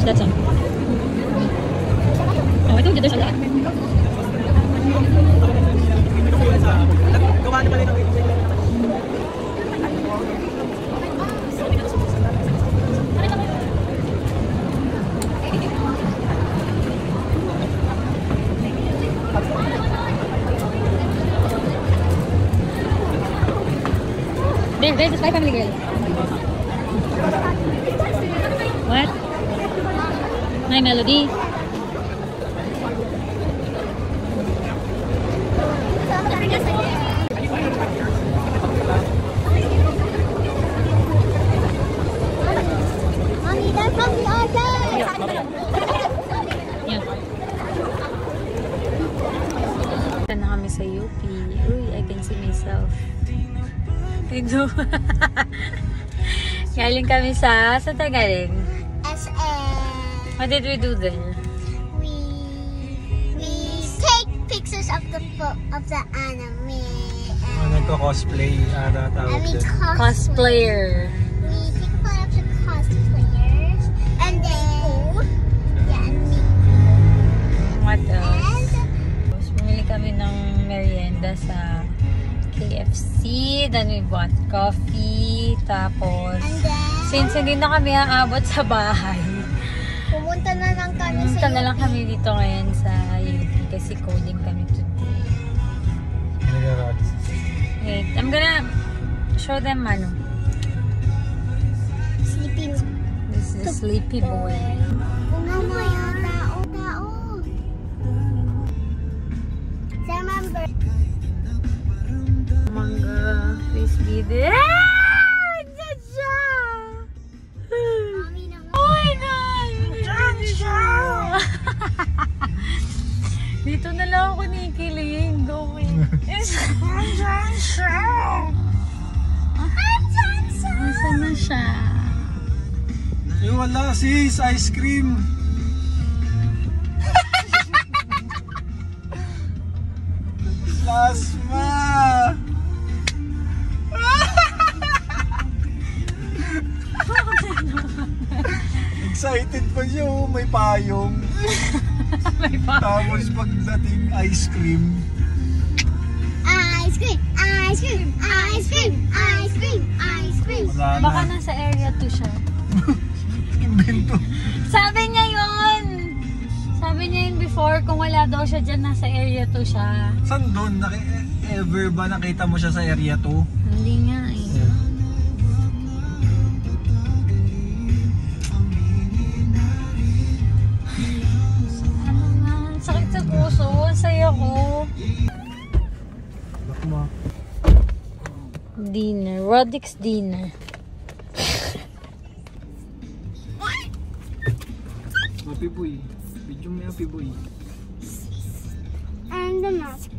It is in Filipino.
What's that song? Oh, I told you there's a lot. There's the Spy Family girl. What? My Melody. Mommy, they're from the arcade. Yeah. Ito na kami sa UP. Uy, I can see myself. Tigno. Galing kami sa Tagaling. SM. What did we do there? We take pictures of the anime. Nagko-cosplay ata tawag din. Cosplayer. We take a photo of the cosplayers and then and me. What else? Bumili kami ng merienda sa KFC, then we bought coffee, tapos since hindi na kami aabot sa bahay, pumunta na lang kami dito ngayon sa UP kasi coding kami today. Wait, I'm gonna show them Sleeping. This is the sleepy boy. Mamaya, tao. Remember. Manga, please be there. Mommy naman. Oh my God! Dito na lang ako nikilig. Going. Nasaan na siya? Eh wala sis, ice cream. Plasma. Excited pa siya, oh, may payong. May pa. Tapos pagdating ice cream. Ice cream. Wala na. Baka nasa area 2 siya. Invento. Sabi niya yun before, kung wala daw siya dyan, nasa area 2 siya. Saan doon? Ever ba nakita mo siya sa area 2? Hindi nga eh. Ano nga? Sakit sa puso. Saya ko. Bakma. Dinner. Rodix dinner. Happy boy. Video mo Happy boy. And the mask.